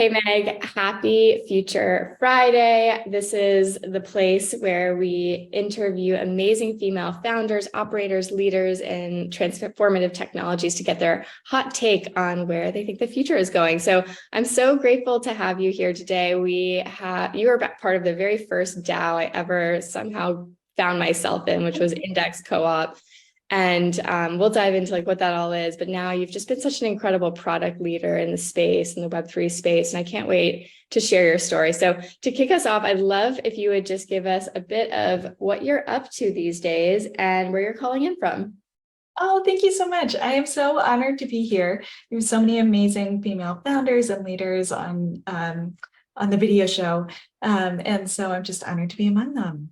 Hey Meg, happy Future Friday. This is the place where we interview amazing female founders, operators, leaders in transformative technologies to get their hot take on where they think the future is going. So I'm so grateful to have you here today. You are part of the very first DAO I ever somehow found myself in, which was Index Co-op. And we'll dive into like what that all is. But now you've just been such an incredible product leader in the space, in the Web3 space. And I can't wait to share your story. So to kick us off, I'd love if you would just give us a bit of what you're up to these days and where you're calling in from. Oh, thank you so much. I am so honored to be here. There's so many amazing female founders and leaders on the video show. And so I'm just honored to be among them.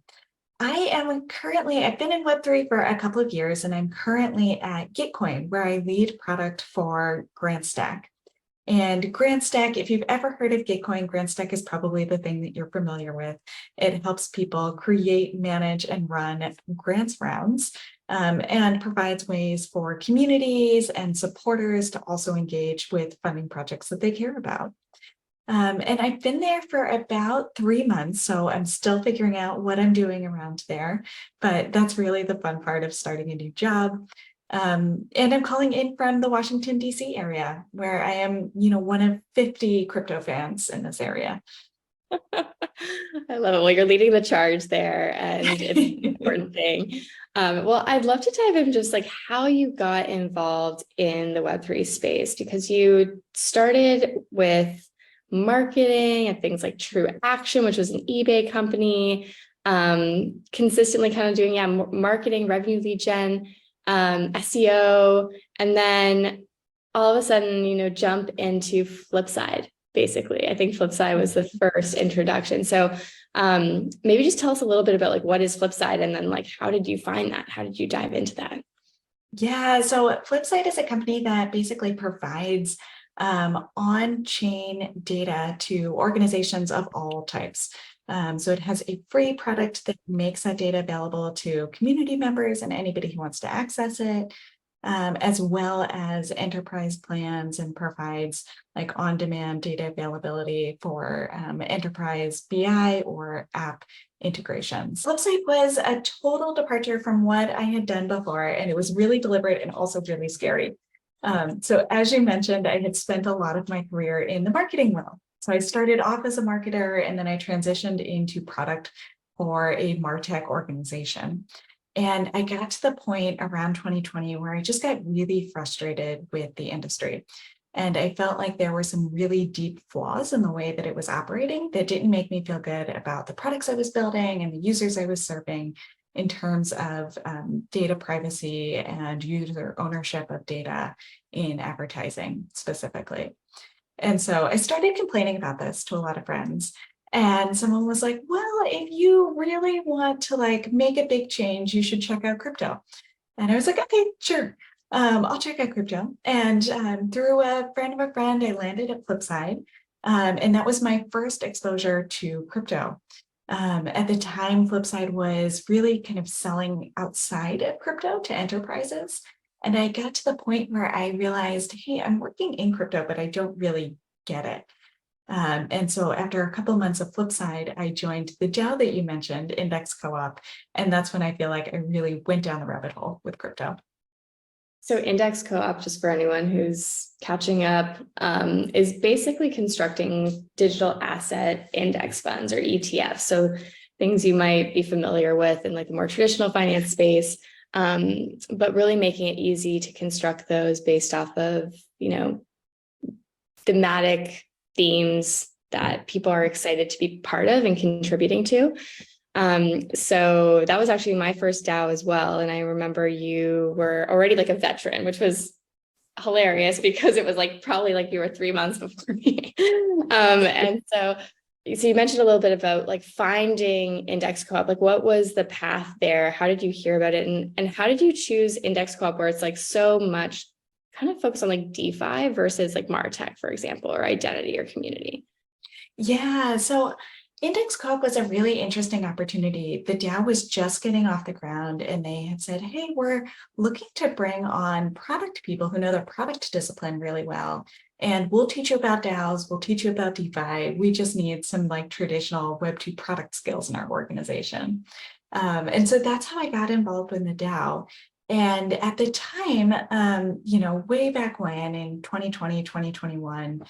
I've been in Web3 for a couple of years, and I'm currently at Gitcoin, where I lead product for Grants Stack. And Grants Stack, if you've ever heard of Gitcoin, Grants Stack is probably the thing that you're familiar with. It helps people create, manage, and run grants rounds, and provides ways for communities and supporters to also engage with funding projects that they care about. And I've been there for about 3 months, so I'm still figuring out what I'm doing around there, but that's really the fun part of starting a new job. And I'm calling in from the Washington, D.C. area, where I am, one of 50 crypto fans in this area. I love it. Well, you're leading the charge there, and it's an important thing. Well, I'd love to dive into just like how you got involved in the Web3 space, because you started with marketing and things like True Action, which was an eBay company, consistently kind of doing marketing, revenue lead gen, SEO, and then all of a sudden, jump into Flipside. Basically, I think Flipside was the first introduction. So maybe just tell us a little bit about like what is Flipside, and then like how did you find that? How did you dive into that? Yeah, so Flipside is a company that basically provides on-chain data to organizations of all types. So it has a free product that makes that data available to community members and anybody who wants to access it, as well as enterprise plans, and provides like on-demand data availability for enterprise BI or app integrations. Flipside was a total departure from what I had done before, and it was really deliberate and also really scary. So as you mentioned, I had spent a lot of my career in the marketing world. So I started off as a marketer, and then I transitioned into product for a MarTech organization. And I got to the point around 2020 where I just got really frustrated with the industry. And I felt like there were some really deep flaws in the way that it was operating that didn't make me feel good about the products I was building and the users I was serving, in terms of data privacy and user ownership of data in advertising specifically. And so I started complaining about this to a lot of friends. And someone was like, well, if you really want to like make a big change, you should check out crypto. And I was like, okay, sure. I'll check out crypto. And through a friend of a friend, I landed at Flipside. And that was my first exposure to crypto. At the time, Flipside was really kind of selling outside of crypto to enterprises. And I got to the point where I realized, hey, I'm working in crypto, but I don't really get it. And so after a couple months of Flipside, I joined the DAO that you mentioned, Index Co-op. And that's when I feel like I really went down the rabbit hole with crypto. So Index Co-op, just for anyone who's catching up, is basically constructing digital asset index funds, or ETFs. So things you might be familiar with in like the more traditional finance space, but really making it easy to construct those based off of, thematic themes that people are excited to be part of and contributing to. So that was actually my first DAO as well. And I remember you were already like a veteran, which was hilarious because it was like probably like you were 3 months before me. And so you mentioned a little bit about like finding Index Co-op. Like what was the path there? How did you hear about it? And how did you choose Index Co-op, where it's like so much kind of focused on like DeFi versus like MarTech, for example, or identity or community? Yeah, so Index Co-op was a really interesting opportunity. The DAO was just getting off the ground, and they had said, hey, we're looking to bring on product people who know their product discipline really well And we'll teach you about DAOs, we'll teach you about DeFi. We just need some like traditional Web2 product skills in our organization. And so that's how I got involved in the DAO. And at the time, way back when in 2020, 2021,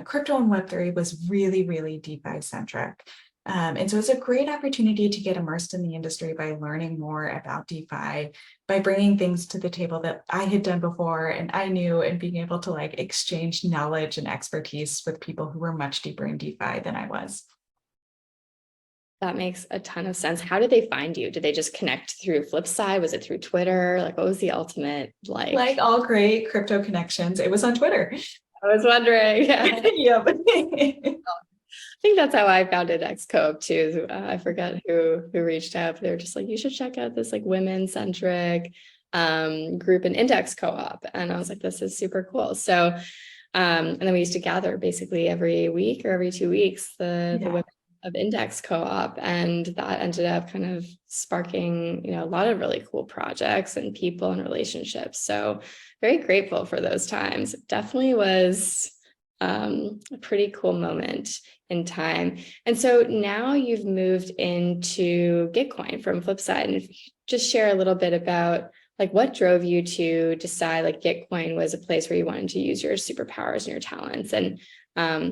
crypto and Web3 was really, really DeFi centric. And so it's a great opportunity to get immersed in the industry by learning more about DeFi, by bringing things to the table that I had done before and I knew, and being able to like exchange knowledge and expertise with people who were much deeper in DeFi than I was. That makes a ton of sense. How did they find you? Did they just connect through Flipside? Was it through Twitter? Like, what was the ultimate like? Like all great crypto connections, it was on Twitter. I was wondering. Yeah. Yep. I think that's how I founded X Co-op too. I forget who reached out, but they were just like, you should check out this like women-centric group in Index Co-op. And I was like, this is super cool. So, and then we used to gather basically every week or every 2 weeks, the women of Index Co-op, and that ended up kind of sparking, a lot of really cool projects and people and relationships. So very grateful for those times. It definitely was a pretty cool moment in time. And so now you've moved into Gitcoin from Flipside, and if you just share a little bit about like what drove you to decide like Gitcoin was a place where you wanted to use your superpowers and your talents, and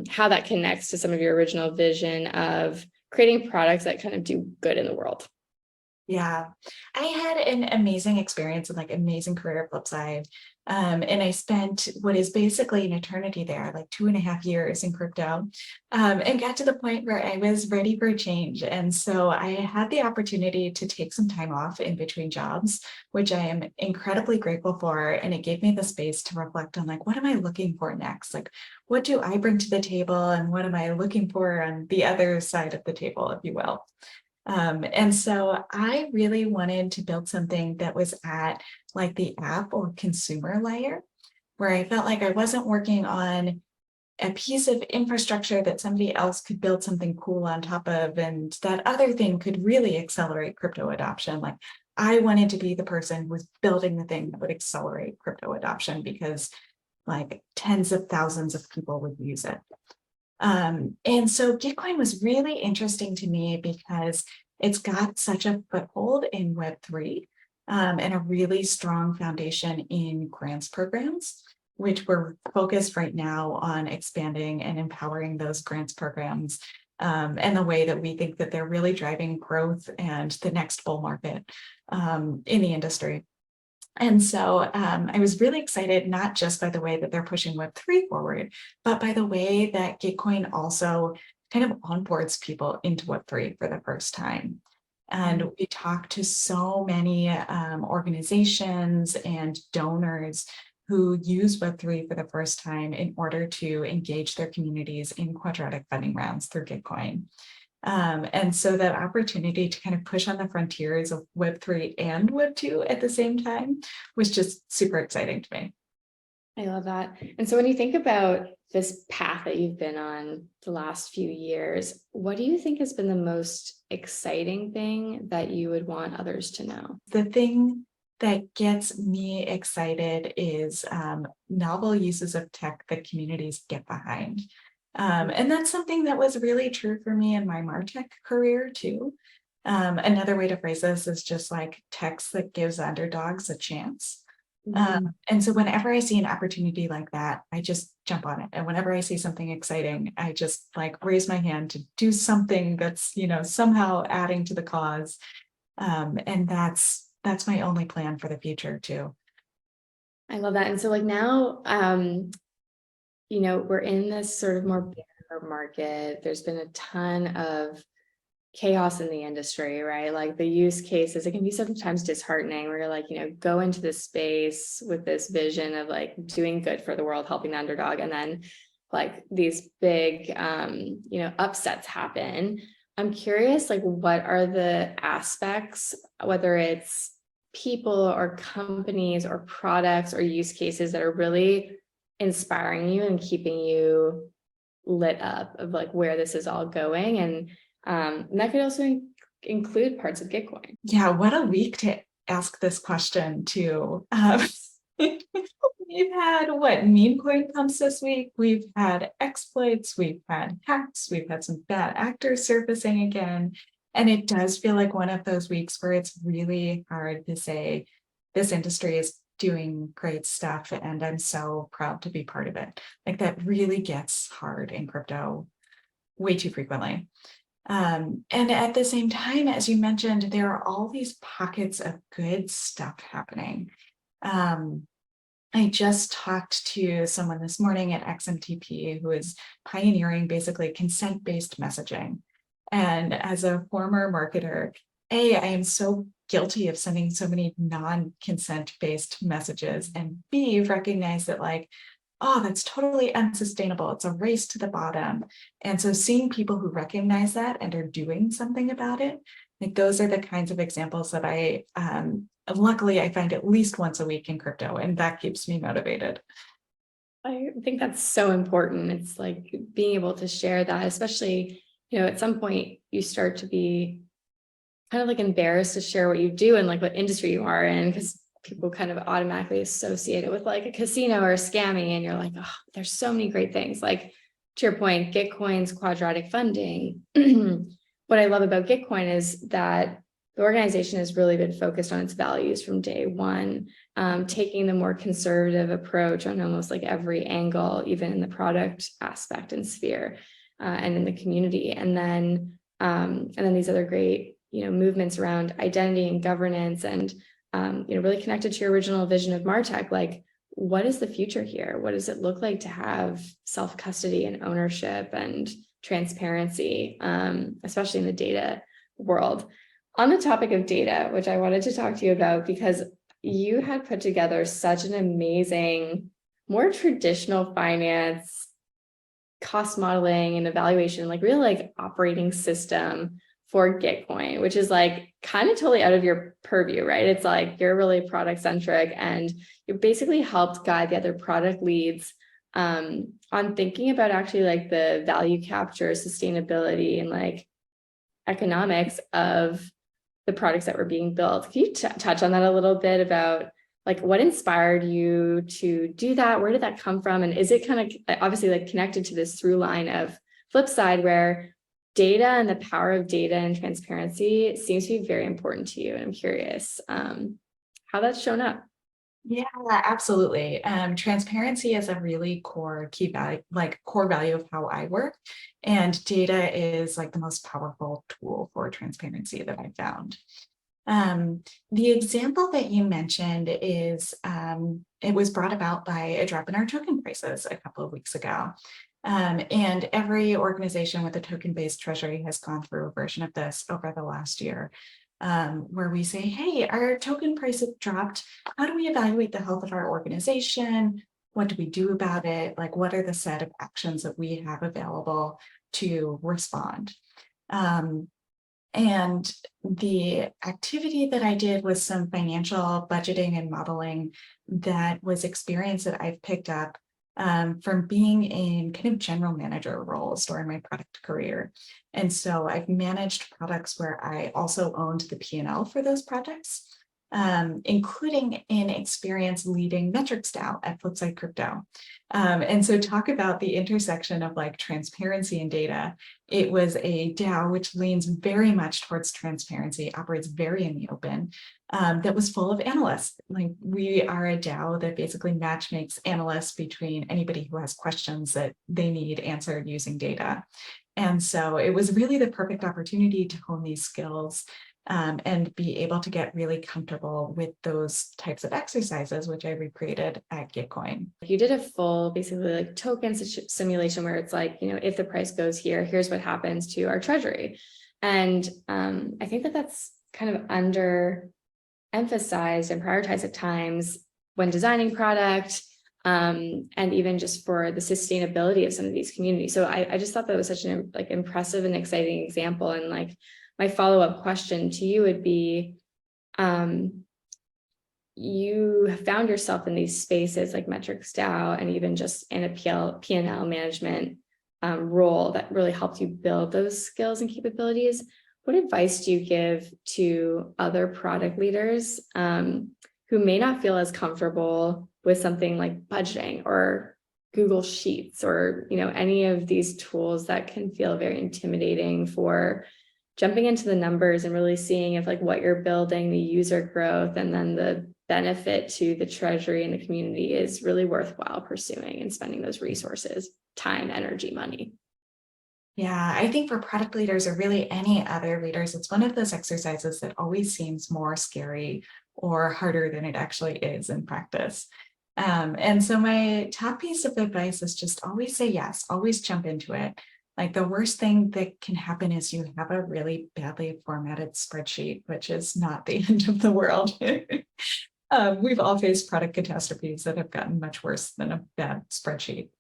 how that connects to some of your original vision of creating products that kind of do good in the world. Yeah, I had an amazing experience and like amazing career at Flipside. And I spent what is basically an eternity there, like 2.5 years in crypto, and got to the point where I was ready for a change. And so I had the opportunity to take some time off in between jobs, which I am incredibly grateful for. And it gave me the space to reflect on like, what am I looking for next? Like, what do I bring to the table? And what am I looking for on the other side of the table, if you will? And so I really wanted to build something that was at like the app or consumer layer, where I felt like I wasn't working on a piece of infrastructure that somebody else could build something cool on top of, and that other thing could really accelerate crypto adoption. Like I wanted to be the person who was building the thing that would accelerate crypto adoption, because like tens of thousands of people would use it. And so Gitcoin was really interesting to me because it's got such a foothold in Web3, and a really strong foundation in grants programs, which we're focused right now on expanding and empowering those grants programs, and the way that we think that they're really driving growth and the next bull market in the industry. And so I was really excited, not just by the way that they're pushing Web3 forward, but by the way that Gitcoin also kind of onboards people into Web3 for the first time. And we talked to so many organizations and donors who use Web3 for the first time in order to engage their communities in quadratic funding rounds through Gitcoin. And so that opportunity to kind of push on the frontiers of Web3 and Web2 at the same time was just super exciting to me. I love that. And so when you think about this path that you've been on the last few years, what do you think has been the most exciting thing that you would want others to know? The thing that gets me excited is novel uses of tech that communities get behind. And that's something that was really true for me in my MarTech career too. Another way to phrase this is just like tech that gives underdogs a chance. And so whenever I see an opportunity like that, I just jump on it. And whenever I see something exciting, I just like raise my hand to do something that's, somehow adding to the cause. And that's my only plan for the future too. I love that. And so like now, we're in this sort of more bear market. There's been a ton of chaos in the industry, right? Like the use cases, it can be sometimes disheartening where you're like, go into this space with this vision of like doing good for the world, helping the underdog. And then like these big, upsets happen. I'm curious, like, what are the aspects, whether it's people or companies or products or use cases that are really inspiring you and keeping you lit up of like where this is all going, and that could also include parts of Gitcoin. Yeah, what a week to ask this question too. We've had what meme coin pumps this week. We've had exploits, we've had hacks, we've had some bad actors surfacing again. And it does feel like one of those weeks where it's really hard to say this industry is doing great stuff and I'm so proud to be part of it. Like that really gets hard in crypto way too frequently. And at the same time, as you mentioned, there are all these pockets of good stuff happening. I just talked to someone this morning at XMTP who is pioneering basically consent-based messaging. And as a former marketer, I am so guilty of sending so many non-consent-based messages, and B, recognize that like, oh, that's totally unsustainable. It's a race to the bottom. And so seeing people who recognize that and are doing something about it, like those are the kinds of examples that luckily I find at least once a week in crypto, and that keeps me motivated. I think that's so important. It's like being able to share that, especially, at some point you start to be kind of like embarrassed to share what you do and like what industry you are in, because people kind of automatically associate it with like a casino or a scamming. And you're like, oh, there's so many great things. Like to your point, Gitcoin's quadratic funding. What I love about Gitcoin is that the organization has really been focused on its values from day one, taking the more conservative approach on almost like every angle, even in the product aspect and sphere, and in the community. And then these other great, movements around identity and governance, and really connected to your original vision of MarTech. Like, what is the future here? What does it look like to have self-custody and ownership and transparency, especially in the data world? On the topic of data, which I wanted to talk to you about, because you had put together such an amazing, more traditional finance, cost modeling and evaluation, like real like operating system for Gitcoin, which is like kind of totally out of your purview, right? It's like you're really product centric, and you basically helped guide the other product leads on thinking about actually like the value capture, sustainability, and like economics of the products that were being built. Can you touch on that a little bit about like what inspired you to do that? Where did that come from? And is it kind of obviously like connected to this through line of flip side where data and the power of data and transparency seems to be very important to you? And I'm curious how that's shown up. Yeah, absolutely. Transparency is a really core key value, like core value of how I work. And data is like the most powerful tool for transparency that I found. The example that you mentioned is, it was brought about by a drop in our token prices a couple of weeks ago. And every organization with a token-based treasury has gone through a version of this over the last year, where we say, hey, our token price has dropped. How do we evaluate the health of our organization? What do we do about it? Like, what are the set of actions that we have available to respond? And the activity that I did was some financial budgeting and modeling that was experience that I've picked up from being in kind of general manager roles during my product career. And so I've managed products where I also owned the P&L for those projects, including an experience leading metrics DAO at Flipside Crypto. And so talk about the intersection of like transparency and data. It was a DAO which leans very much towards transparency, operates very in the open, that was full of analysts. Like we are a DAO that basically match makes analysts between anybody who has questions that they need answered using data. And so it was really the perfect opportunity to hone these skills and be able to get really comfortable with those types of exercises, which I recreated at Gitcoin. You did a full, basically like token simulation where it's like, if the price goes here, here's what happens to our treasury. And I think that that's kind of under emphasized and prioritized at times when designing product, and even just for the sustainability of some of these communities. So I just thought that was such an like impressive and exciting example. And like my follow-up question to you would be, you have found yourself in these spaces like metrics DAO and even just in a P&L management role that really helped you build those skills and capabilities. What advice do you give to other product leaders who may not feel as comfortable with something like budgeting or Google Sheets or, any of these tools that can feel very intimidating for jumping into the numbers and really seeing if like what you're building, the user growth, and then the benefit to the treasury and the community is really worthwhile pursuing and spending those resources, time, energy, money. Yeah, I think for product leaders or really any other leaders, it's one of those exercises that always seems more scary or harder than it actually is in practice. And so my top piece of advice is just always say yes, always jump into it. Like the worst thing that can happen is you have a really badly formatted spreadsheet, which is not the end of the world. We've all faced product catastrophes that have gotten much worse than a bad spreadsheet.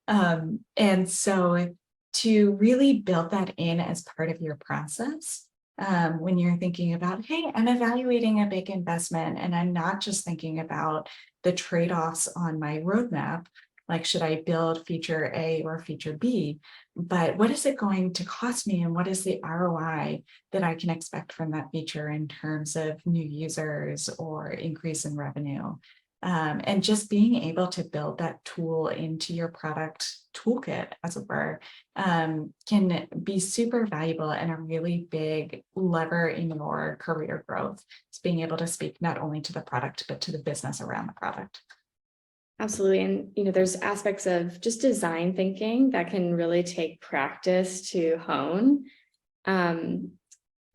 And so to really build that in as part of your process, when you're thinking about, hey, I'm evaluating a big investment and I'm not just thinking about the trade-offs on my roadmap, like should I build feature A or feature B, but what is it going to cost me and what is the ROI that I can expect from that feature in terms of new users or increase in revenue? And just being able to build that tool into your product toolkit, as it were, can be super valuable and a really big lever in your career growth. It's being able to speak not only to the product, but to the business around the product. Absolutely. And, there's aspects of just design thinking that can really take practice to hone.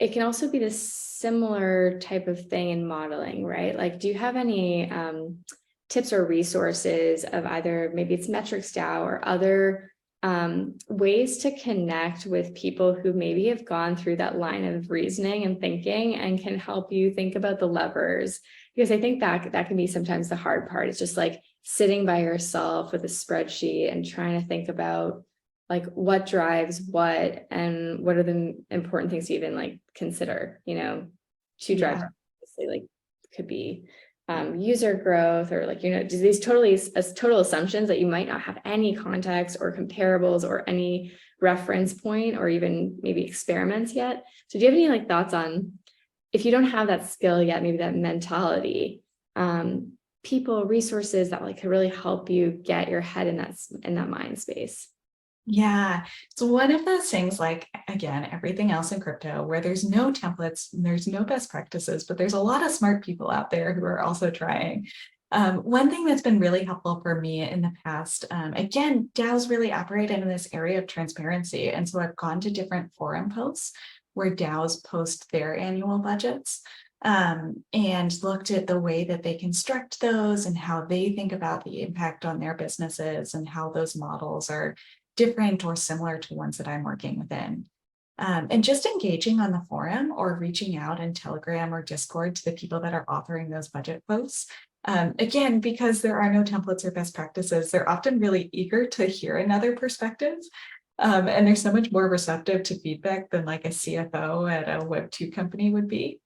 It can also be this similar type of thing in modeling, right? Like, do you have any tips or resources of either maybe it's metrics DAO or other ways to connect with people who maybe have gone through that line of reasoning and thinking and can help you think about the levers? Because I think that can be sometimes the hard part. It's just like sitting by yourself with a spreadsheet and trying to think about like what drives what and what are the important things to even like consider, to drive, obviously, like could be user growth or like, these total assumptions that you might not have any context or comparables or any reference point or even maybe experiments yet. So do you have any like thoughts on, if you don't have that skill yet, maybe that mentality, people, resources that like could really help you get your head in that mind space? Yeah, so one of those things, like, again, everything else in crypto, where there's no templates, there's no best practices, but there's a lot of smart people out there who are also trying. One thing that's been really helpful for me in the past, again, DAOs really operate in this area of transparency. And so I've gone to different forum posts where DAOs post their annual budgets. And looked at the way that they construct those and how they think about the impact on their businesses and how those models are different or similar to ones that I'm working within. And just engaging on the forum or reaching out in Telegram or Discord to the people that are authoring those budget posts. Again, because there are no templates or best practices, they're often really eager to hear another perspective. And they're so much more receptive to feedback than like a CFO at a Web2 company would be.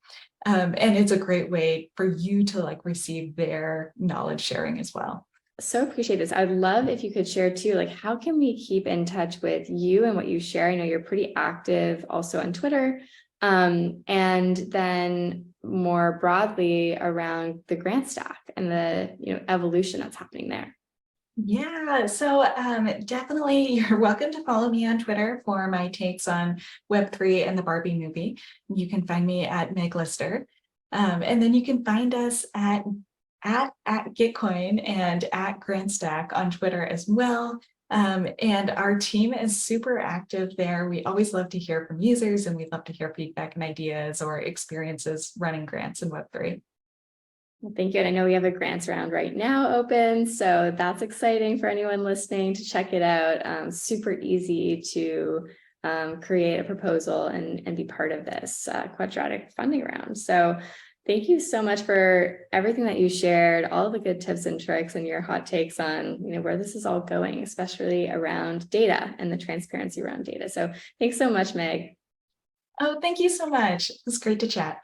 And it's a great way for you to like receive their knowledge sharing as well. So appreciate this. I'd love if you could share too, like how can we keep in touch with you and what you share? I know you're pretty active also on Twitter. And then more broadly around the grant stack and the evolution that's happening there. Yeah, so definitely you're welcome to follow me on Twitter for my takes on Web3 and the Barbie movie. You can find me at Meg Lister. And then you can find us at Gitcoin and at Grants Stack on Twitter as well. And our team is super active there. We always love to hear from users and we'd love to hear feedback and ideas or experiences running grants in Web3. Well, thank you. And I know we have a grants round right now open, so that's exciting for anyone listening to check it out. Super easy to create a proposal and be part of this quadratic funding round. So thank you so much for everything that you shared, all the good tips and tricks and your hot takes on where this is all going, especially around data and the transparency around data. So thanks so much, Meg. Oh, thank you so much. It was great to chat.